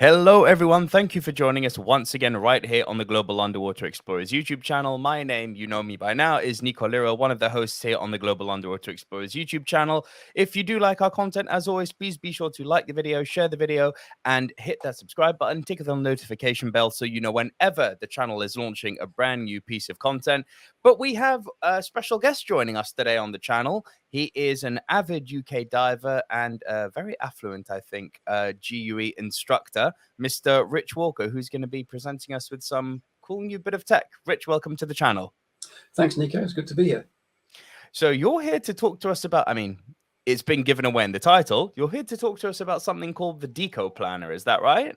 Hello, everyone. Thank you for joining us once again right here on the Global Underwater Explorers YouTube channel. My name, you know me by now, is Nico Lurot, one of the hosts here on the Global Underwater Explorers YouTube channel. If you do like our content, as always, please be sure to like the video, share the video, and hit that subscribe button, tick the notification bell so you know whenever the channel is launching a brand new piece of content. But we have a special guest joining us today on the channel. He is an avid UK diver and very affluent, I think, GUE instructor, Mr. Rich Walker, who's going to be presenting us with some cool new bit of tech. Rich, welcome to the channel. Thanks, Nico. It's good to be here. So you're here to talk to us about, it's been given away in the title. You're here to talk to us about something called the Deco Planner. Is that right?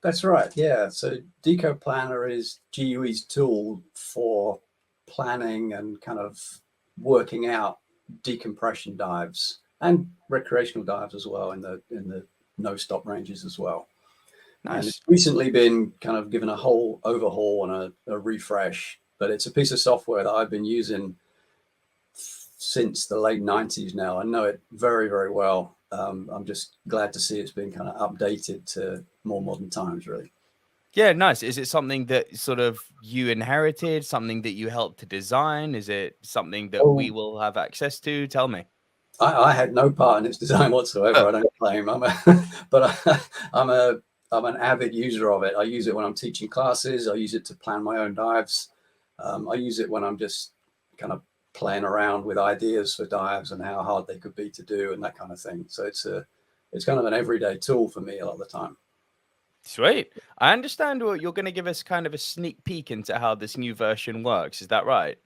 That's right. Yeah. So Deco Planner is GUE's tool for planning and kind of working out decompression dives and recreational dives as well in the no stop ranges as well. Nice. And it's recently been kind of given a whole overhaul and a refresh, but it's a piece of software that I've been using since the late 90s now. I know it very, very well. I'm just glad to see it's been kind of updated to more modern times, really. Yeah, nice. Is it something that sort of you inherited, something that you helped to design? Is it something that we will have access to? Tell me. I had no part in its design whatsoever. I don't claim. I'm an avid user of it. I use it when I'm teaching classes. I use it to plan my own dives. I use it when I'm just kind of playing around with ideas for dives and how hard they could be to do and that kind of thing. So it's kind of an everyday tool for me a lot of the time. Sweet. I understand you're going to give us kind of a sneak peek into how this new version works. Is that right?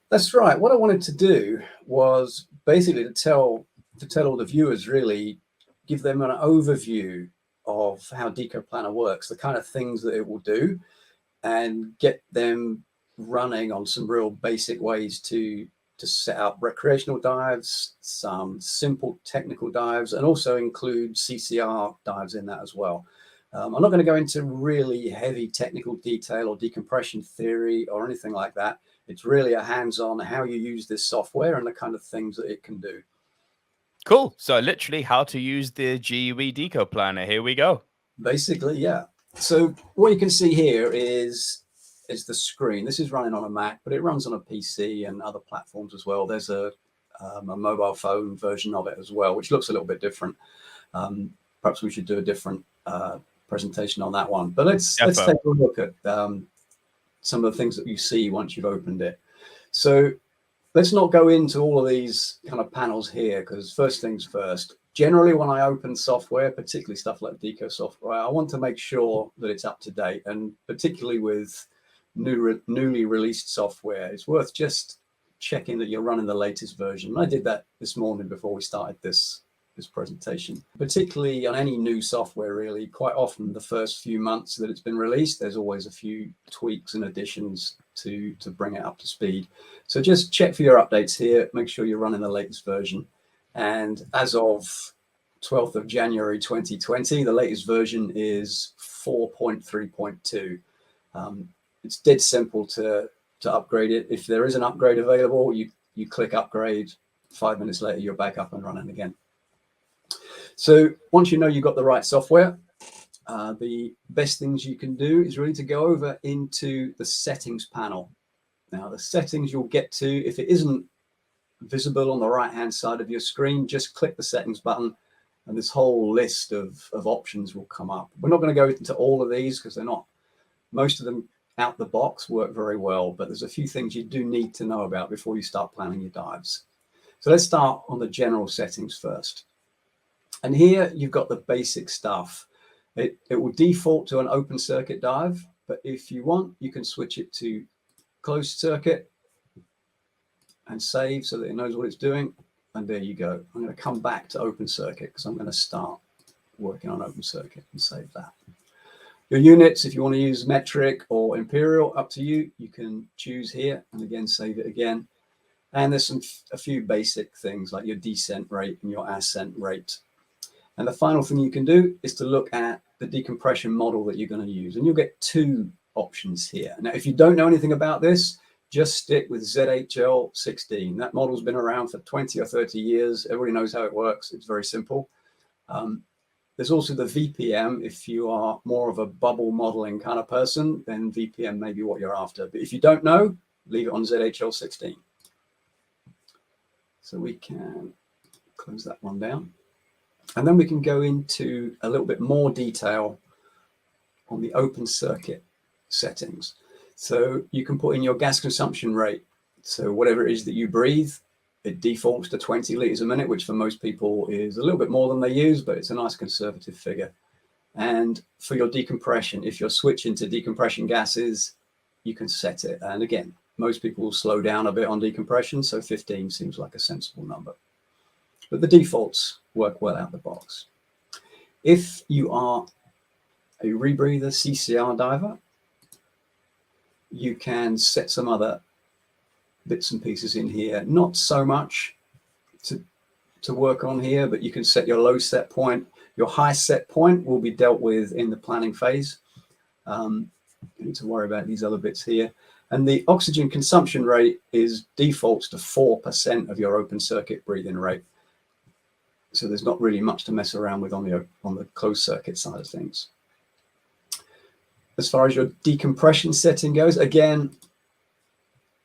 That's right. What I wanted to do was basically to tell all the viewers, really give them an overview of how Deco Planner works, the kind of things that it will do, and get them running on some real basic ways to set up recreational dives, some simple technical dives, and also include CCR dives in that as well. I'm not going to go into really heavy technical detail or decompression theory or anything like that. It's really a hands-on how you use this software and the kind of things that it can do. Cool. So literally how to use the GUE Deco Planner. Here we go. Basically, yeah. So what you can see here is the screen. This is running on a Mac, but it runs on a PC and other platforms as well. There's a mobile phone version of it as well, which looks a little bit different. Perhaps we should do a different presentation on that one. But let's take a look at some of the things that you see once you've opened it. So let's not go into all of these kind of panels here, because first things first, generally when I open software, particularly stuff like Deco software, I want to make sure that it's up to date, and particularly with newly released software, it's worth just checking that you're running the latest version. I did that this morning before we started this presentation. Particularly on any new software, really, quite often the first few months that it's been released, there's always a few tweaks and additions to bring it up to speed. So just check for your updates here, make sure you're running the latest version. And as of 12th of January 2020, the latest version is 4.3.2. It's dead simple to upgrade it. If there is an upgrade available, you click upgrade, 5 minutes later you're back up and running again. So once you know you've got the right software, the best things you can do is really to go over into the settings panel. Now, the settings you'll get to, if it isn't visible on the right-hand side of your screen, just click the settings button and this whole list of options will come up. We're not going to go into all of these because they're not, most of them out the box work very well, but there's a few things you do need to know about before you start planning your dives. So let's start on the general settings first. And here you've got the basic stuff. It will default to an open circuit dive, but if you want, you can switch it to closed circuit and save so that it knows what it's doing. And there you go. I'm going to come back to open circuit because I'm going to start working on open circuit and save that. Your units, if you want to use metric or imperial, up to you. You can choose here and again, save it again. And there's a few basic things like your descent rate and your ascent rate. And the final thing you can do is to look at the decompression model that you're going to use. And you'll get two options here. Now, if you don't know anything about this, just stick with ZHL16. That model's been around for 20 or 30 years. Everybody knows how it works. It's very simple. There's also the VPM. If you are more of a bubble modeling kind of person, then VPM may be what you're after. But if you don't know, leave it on ZHL 16. So we can close that one down. And then we can go into a little bit more detail on the open circuit settings. So you can put in your gas consumption rate. So whatever it is that you breathe, it defaults to 20 liters a minute, which for most people is a little bit more than they use, but it's a nice conservative figure. And for your decompression, if you're switching to decompression gases, you can set it. And again, most people will slow down a bit on decompression, so 15 seems like a sensible number. But the defaults work well out the box. If you are a rebreather CCR diver, you can set some other bits and pieces in here. Not so much to work on here, but you can set your low set point. Your high set point will be dealt with in the planning phase. You need to worry about these other bits here. And the oxygen consumption rate is defaults to 4% of your open circuit breathing rate. So there's not really much to mess around with on the closed circuit side of things. As far as your decompression setting goes, again,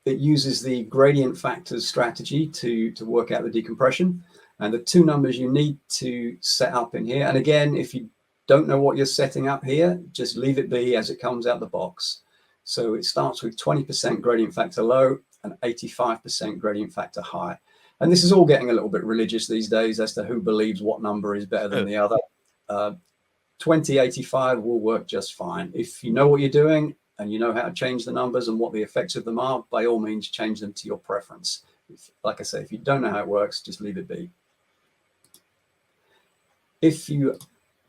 it uses the gradient factors strategy to work out the decompression. And the two numbers you need to set up in here. And again, if you don't know what you're setting up here, just leave it be as it comes out the box. So it starts with 20% gradient factor low and 85% gradient factor high. And this is all getting a little bit religious these days as to who believes what number is better than the other. 2085 will work just fine. If you know what you're doing and you know how to change the numbers and what the effects of them are, by all means, change them to your preference. Like I say, if you don't know how it works, just leave it be. If you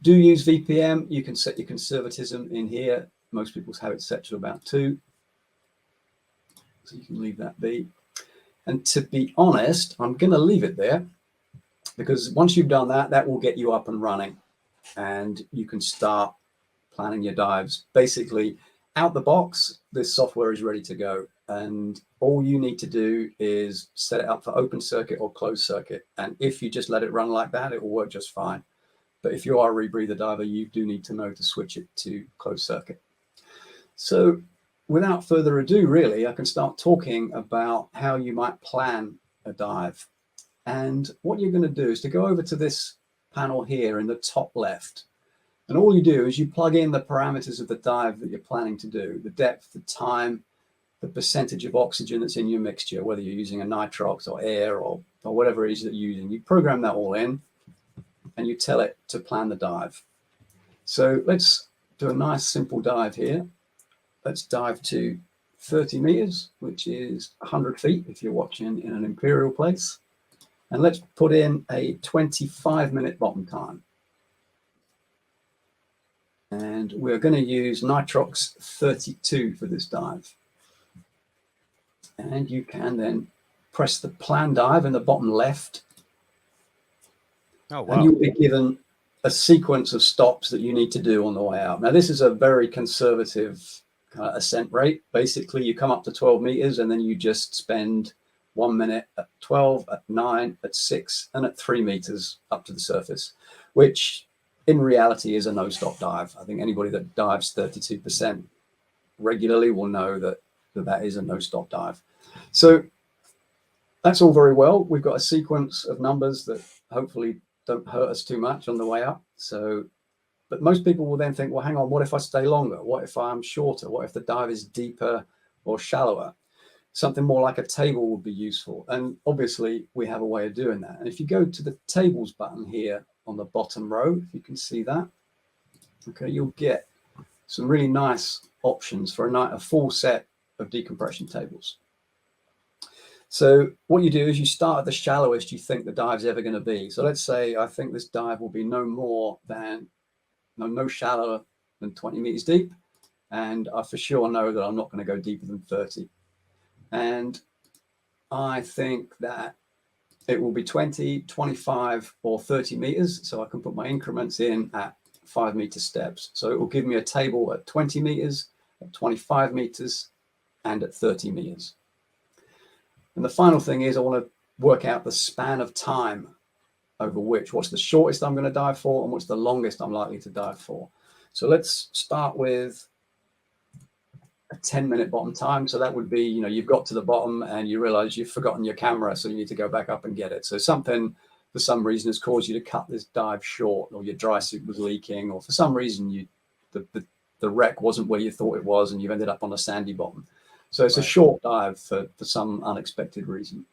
do use VPM, you can set your conservatism in here. Most people have it set to about 2. So you can leave that be. And to be honest, I'm going to leave it there because once you've done that, that will get you up and running and you can start planning your dives. Basically, out the box, this software is ready to go. And all you need to do is set it up for open circuit or closed circuit. And if you just let it run like that, it will work just fine. But if you are a rebreather diver, you do need to know to switch it to closed circuit. So without further ado, really, I can start talking about how you might plan a dive. And what you're going to do is to go over to this panel here in the top left. And all you do is you plug in the parameters of the dive that you're planning to do, the depth, the time, the percentage of oxygen that's in your mixture, whether you're using a nitrox or air or whatever it is that you're using. You program that all in and you tell it to plan the dive. So let's do a nice simple dive here. Let's dive to 30 meters, which is 100 feet if you're watching in an imperial place. And let's put in a 25-minute bottom time. And we're going to use nitrox 32 for this dive. And you can then press the plan dive in the bottom left. Oh, wow. And you'll be given a sequence of stops that you need to do on the way out. Now, this is a very conservative kind of ascent rate. Basically, you come up to 12 meters and then you just spend 1 minute at 12, at 9, at 6, and at 3 meters up to the surface, which in reality is a no-stop dive. I think anybody that dives 32% regularly will know that that is a no-stop dive. So that's all very well. We've got a sequence of numbers that hopefully don't hurt us too much on the way up. So, but most people will then think, well, hang on, what if I stay longer? What if I'm shorter? What if the dive is deeper or shallower? Something more like a table would be useful. And obviously we have a way of doing that. And if you go to the tables button here on the bottom row, if you can see that, okay, you'll get some really nice options for a full set of decompression tables. So what you do is you start at the shallowest you think the dive's ever going to be. So let's say I think this dive will be no shallower than 20 meters deep. And I for sure know that I'm not going to go deeper than 30. And I think that it will be 20, 25, or 30 meters. So I can put my increments in at 5 meter steps. So it will give me a table at 20 meters, at 25 meters, and at 30 meters. And the final thing is I want to work out the span of time over what's the shortest I'm going to dive for and what's the longest I'm likely to dive for. So let's start with a 10-minute bottom time. So that would be, you've got to the bottom and you realize you've forgotten your camera, so you need to go back up and get it. So something for some reason has caused you to cut this dive short, or your dry suit was leaking, or for some reason the wreck wasn't where you thought it was and you've ended up on a sandy bottom. So it's a short dive for some unexpected reason.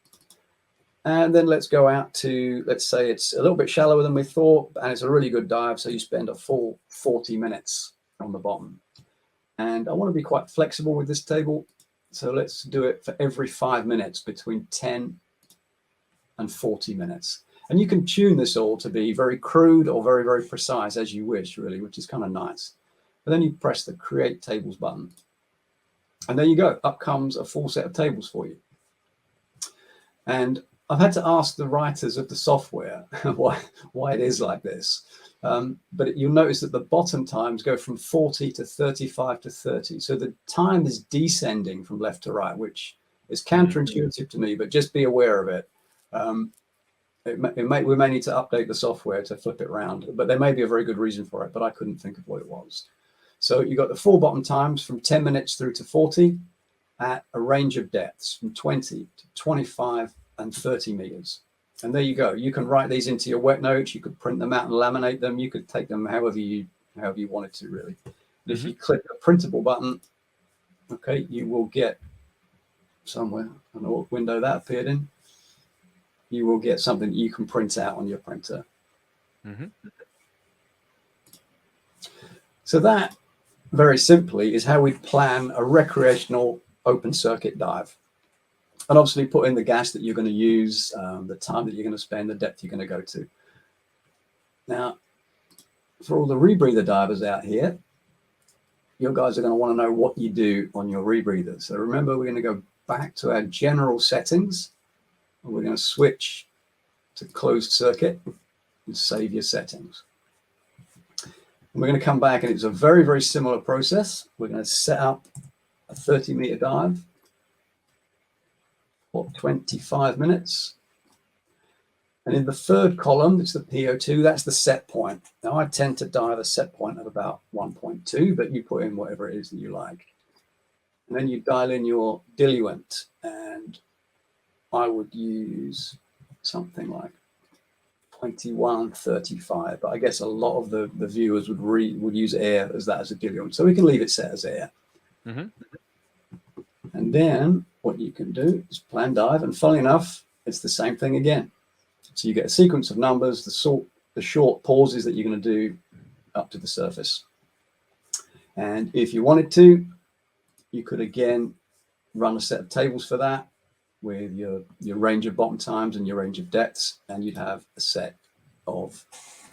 And then let's go out to, let's say it's a little bit shallower than we thought, and it's a really good dive. So you spend a full 40 minutes on the bottom. And I want to be quite flexible with this table. So let's do it for every 5 minutes, between 10 and 40 minutes. And you can tune this all to be very crude or very, very precise as you wish, really, which is kind of nice. But then you press the Create Tables button. And there you go. Up comes a full set of tables for you. And I've had to ask the writers of the software why it is like this. But you'll notice that the bottom times go from 40 to 35 to 30. So the time is descending from left to right, which is counterintuitive to me, but just be aware of it. We may need to update the software to flip it around, but there may be a very good reason for it, but I couldn't think of what it was. So you got the full bottom times from 10 minutes through to 40 at a range of depths from 20 to 25 and 30 meters. And there you go. You can write these into your wet notes. You could print them out and laminate them. You could take them however you wanted to, really. And if you click the printable button, okay, you will get somewhere, I don't know what window that appeared in, you will get something you can print out on your printer. So that, very simply, is how we plan a recreational open circuit dive. And obviously put in the gas that you're going to use, the time that you're going to spend, the depth you're going to go to. Now, for all the rebreather divers out here, you guys are going to want to know what you do on your rebreather. So remember, we're going to go back to our general settings. And we're going to switch to closed circuit and save your settings. And we're going to come back, and it's a very, very similar process. We're going to set up a 30-meter dive for 25 minutes. And in the third column, it's the PO2, that's the set point. Now, I tend to dive a set point of about 1.2, but you put in whatever it is that you like. And then you dial in your diluent, and I would use something like 2135, but I guess a lot of the viewers would use air as a diluent. So we can leave it set as air. And then what you can do is plan dive, and funnily enough, it's the same thing again. So you get a sequence of numbers, the short pauses that you're going to do up to the surface. And if you wanted to, you could again run a set of tables for that with your range of bottom times and your range of depths, and you'd have a set of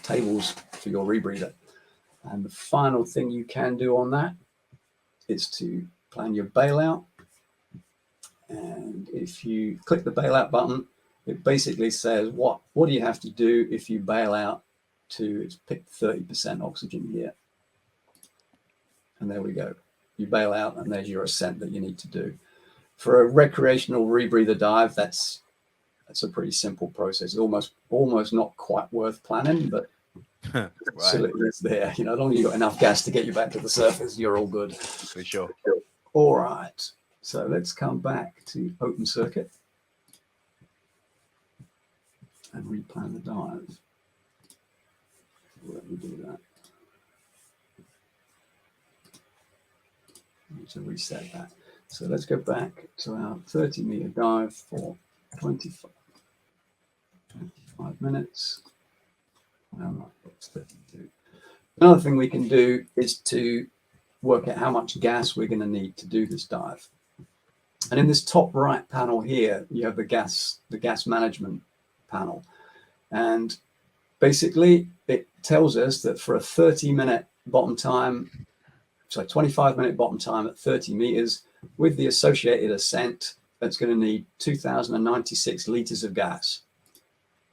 tables for your rebreather. And the final thing you can do on that is to plan your bailout. And if you click the bailout button, it basically says what do you have to do if you bail out to, it's pick 30% oxygen here. And there we go. You bail out, and there's your ascent that you need to do. For a recreational rebreather dive, that's a pretty simple process. Almost not quite worth planning, but facility is there. As long as you've got enough gas to get you back to the surface, you're all good. For sure. All right. So let's come back to open circuit and replan the dive. Let me do that. I need to reset that. So let's go back to our 30-meter dive for 25 minutes. Another thing we can do is to work out how much gas we're going to need to do this dive. And in this top right panel here, you have the gas management panel. And basically, it tells us that for a 30-minute bottom time, so 25-minute bottom time at 30 meters, with the associated ascent, that's going to need 2,096 liters of gas.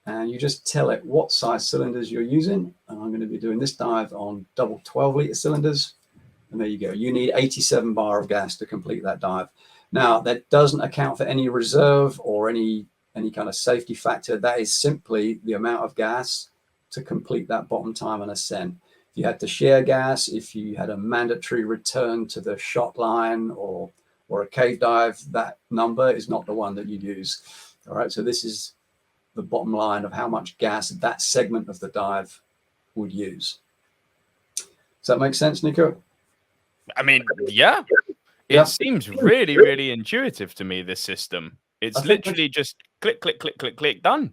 And you just tell it what size cylinders you're using. And I'm going to be doing this dive on double 12-liter cylinders. And there you go. You need 87 bar of gas to complete that dive. Now, that doesn't account for any reserve or any any kind of safety factor. That is simply the amount of gas to complete that bottom time and ascent. If you had to share gas, if you had a mandatory return to the shot line or a cave dive, that number is not the one that you'd use. All right, so this is the bottom line of how much gas that segment of the dive would use. Does that make sense, Nico? I mean, yeah. It seems really, really intuitive to me, this system. It's literally just click, click, click, click, click, done.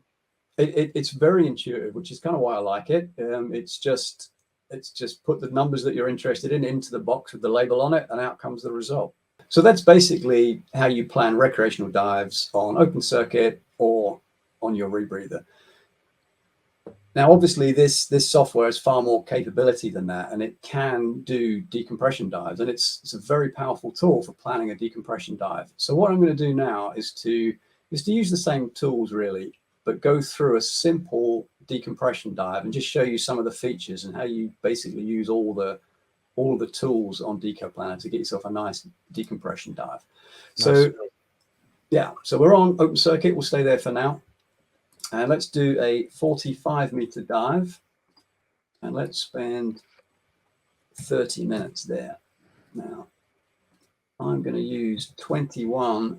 It's very intuitive, which is kind of why I like it. It's just put the numbers that you're interested in into the box with the label on it, and out comes the result. So that's basically how you plan recreational dives on open circuit or on your rebreather. Now, obviously, this software has far more capability than that, and it can do decompression dives, and it's a very powerful tool for planning a decompression dive. So what I'm going to do now is to use the same tools, really, but go through a simple decompression dive and just show you some of the features and how you basically use all the tools on Deco Planner to get yourself a nice decompression dive. So yeah, so we're on open circuit. We'll stay there for now. And let's do a 45-meter dive, and let's spend 30 minutes there. Now, I'm going to use 21%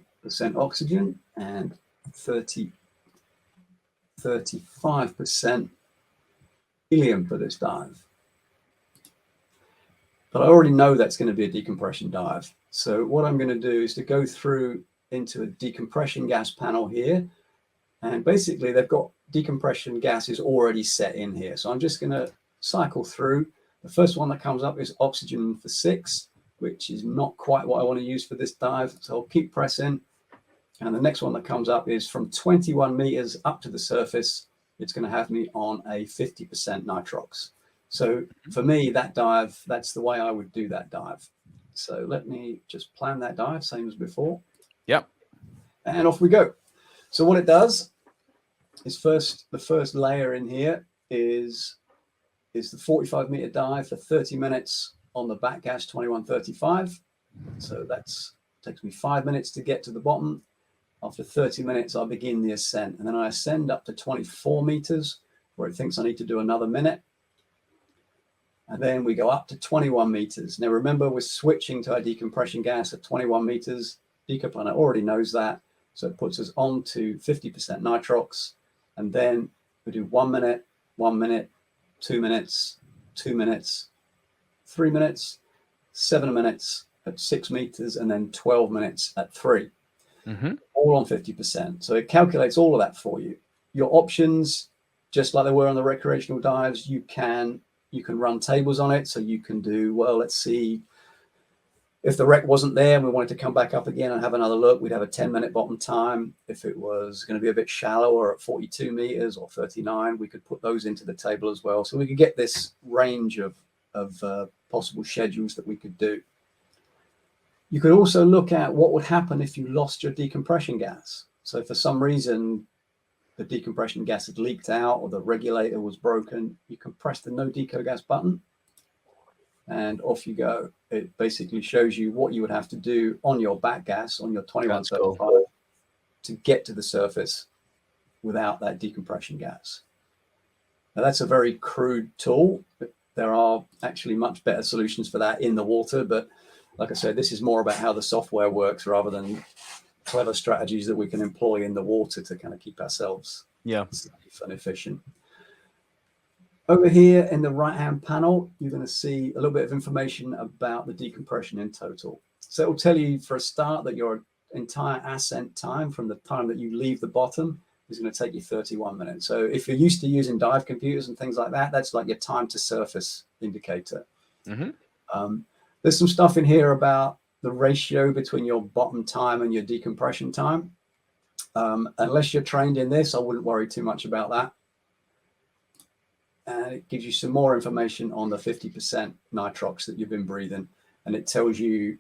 oxygen and 35% helium for this dive. But I already know that's going to be a decompression dive. So what I'm going to do is to go through into a decompression gas panel here. And basically, they've got decompression gases already set in here. So I'm just going to cycle through. The first one that comes up is oxygen for 6, which is not quite what I want to use for this dive. So I'll keep pressing. And the next one that comes up is from 21 meters up to the surface. It's going to have me on a 50% nitrox. So for me, that dive, that's the way I would do that dive. So let me just plan that dive, same as before. Yep. And off we go. So what it does is the first layer in here is the 45-meter dive for 30 minutes on the back gas 2135. So that takes me 5 minutes to get to the bottom. After 30 minutes, I begin the ascent, and then I ascend up to 24 meters where it thinks I need to do another minute. And then we go up to 21 meters. Now, remember, we're switching to our decompression gas at 21 meters. Deco Planner already knows that. So it puts us on to 50% nitrox. And then we do 1 minute, 1 minute, 2 minutes, 2 minutes, 3 minutes, 7 minutes at 6 meters, and then 12 minutes at 3. All on 50%. So it calculates all of that for you. Your options, just like they were on the recreational dives, you can run tables on it. So you can do, well, let's see, if the wreck wasn't there and we wanted to come back up again and have another look, we'd have a 10-minute bottom time. If it was going to be a bit shallower at 42 meters or 39, we could put those into the table as well. So we could get this range of possible schedules that we could do. You could also look at what would happen if you lost your decompression gas. So for some reason, the decompression gas had leaked out or the regulator was broken, you can press the no deco gas button and off you go. It basically shows you what you would have to do on your back gas, on your 2135, to get to the surface without that decompression gas. Now, that's a very crude tool. There are actually much better solutions for that in the water, but like I said, this is more about how the software works rather than clever strategies that we can employ in the water to kind of keep ourselves safe and efficient. Over here in the right-hand panel, you're going to see a little bit of information about the decompression in total. So it will tell you for a start that your entire ascent time from the time that you leave the bottom is going to take you 31 minutes. So if you're used to using dive computers and things like that, that's like your time to surface indicator. There's some stuff in here about the ratio between your bottom time and your decompression time. Unless you're trained in this, I wouldn't worry too much about that. And it gives you some more information on the 50% nitrox that you've been breathing. And it tells you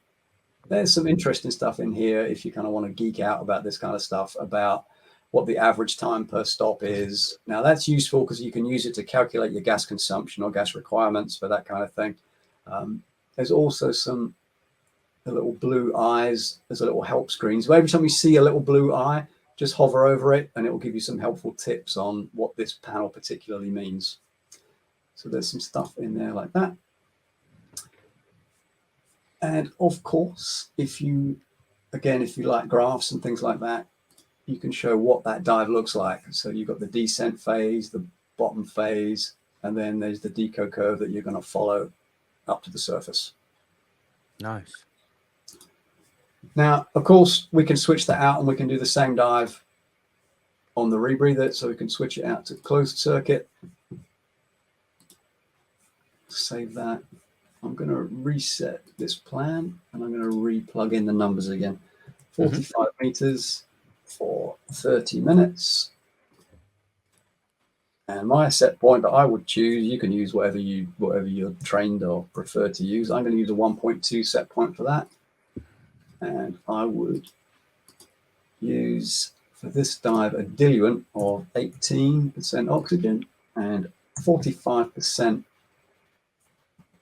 there's some interesting stuff in here if you kind of want to geek out about this kind of stuff, about what the average time per stop is. Now, that's useful because you can use it to calculate your gas consumption or gas requirements for that kind of thing. There's also the little blue eyes. There's a little help screen. So every time you see a little blue eye, just hover over it and it will give you some helpful tips on what this panel particularly means. So there's some stuff in there like that. And of course, if you like graphs and things like that, you can show what that dive looks like. So you've got the descent phase, the bottom phase, and then there's the deco curve that you're going to follow up to the surface. Nice. Now, of course, we can switch that out and we can do the same dive on the rebreather. So we can switch it out to closed circuit. Save that. I'm going to reset this plan and I'm going to re-plug in the numbers again. 45 meters for 30 minutes. And my set point that I would choose, you can use whatever you're trained or prefer to use. I'm going to use a 1.2 set point for that. And I would use, for this dive, a diluent of 18% oxygen and 45%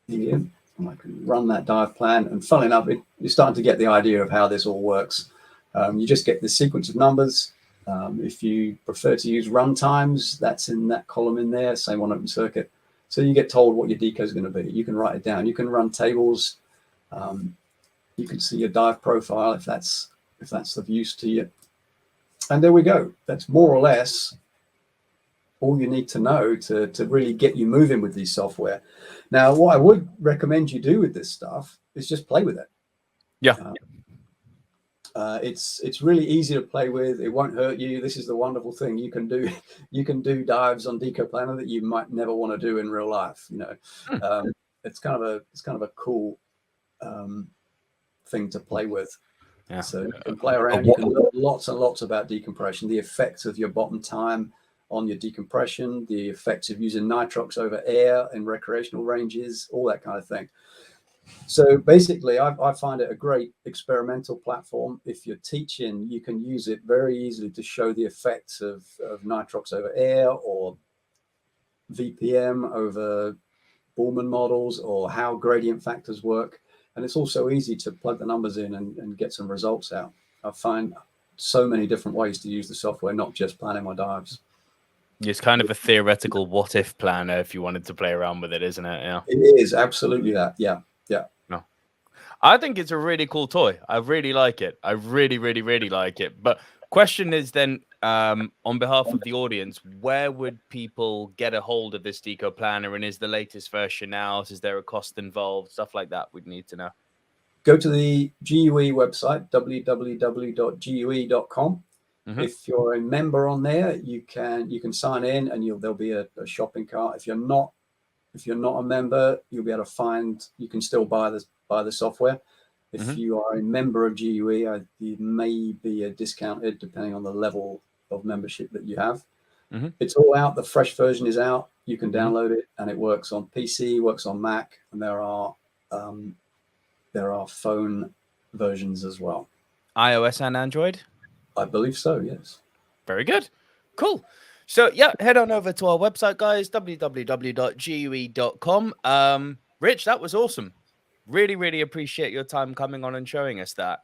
helium. And I can run that dive plan. And funnily enough, you're starting to get the idea of how this all works. You just get this sequence of numbers. If you prefer to use run times, that's in that column in there, same on open circuit. So you get told what your deco is going to be. You can write it down. You can run tables. You can see your dive profile if that's of use to you. And there we go. That's more or less all you need to know to really get you moving with these software. Now, what I would recommend you do with this stuff is just play with it. Yeah. It's really easy to play with. It won't hurt you. This is the wonderful thing. You can do dives on Deco Planner that you might never want to do in real life. You know, it's kind of a cool thing to play with. Yeah. So you can play around. You can learn lots and lots about decompression, the effects of your bottom time on your decompression, the effects of using nitrox over air in recreational ranges, all that kind of thing. So basically, I find it a great experimental platform. If you're teaching, you can use it very easily to show the effects of nitrox over air or VPM over Ballman models or how gradient factors work. And it's also easy to plug the numbers in and get some results out. I find so many different ways to use the software, not just planning my dives. It's kind of a theoretical what-if planner if you wanted to play around with it, isn't it? Yeah. It is absolutely that. Yeah. Yeah. No. I think it's a really cool toy. I really like it. I really, really, really like it. But question is then, on behalf of the audience, where would people get a hold of this Deco Planner? And is the latest version out? Is there a cost involved? Stuff like that we'd need to know. Go to the GUE website, www.gue.com. If you're a member on there, you can sign in and there'll be a shopping cart. If you're not a member, you'll be able to find, you can still buy the software. If you are a member of GUE, you may be discounted depending on the level of membership that you have. It's all out. The fresh version is out. You can download it, and it works on PC, works on Mac, and there are phone versions as well. iOS and Android? I believe so, yes. Very good. Cool. So, yeah, head on over to our website, guys, www.gue.com. Rich, that was awesome. Really, really appreciate your time coming on and showing us that.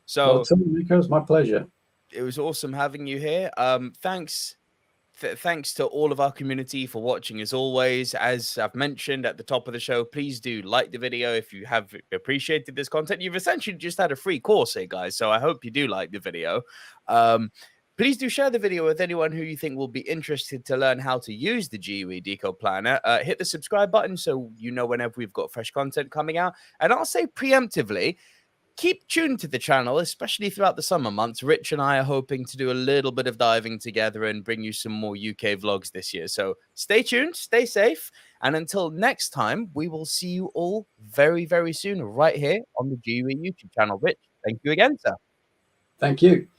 So, Nico, it's my pleasure. It was awesome having you here. Thanks to all of our community for watching as always. As I've mentioned at the top of the show, please do like the video if you have appreciated this content. You've essentially just had a free course here, guys, so I hope you do like the video. Please do share the video with anyone who you think will be interested to learn how to use the GUE Deco Planner. Hit the subscribe button so you know whenever we've got fresh content coming out. And I'll say preemptively, keep tuned to the channel, especially throughout the summer months. Rich and I are hoping to do a little bit of diving together and bring you some more UK vlogs this year. So stay tuned, stay safe. And until next time, we will see you all very, very soon right here on the GUE YouTube channel. Rich, thank you again, sir. Thank you.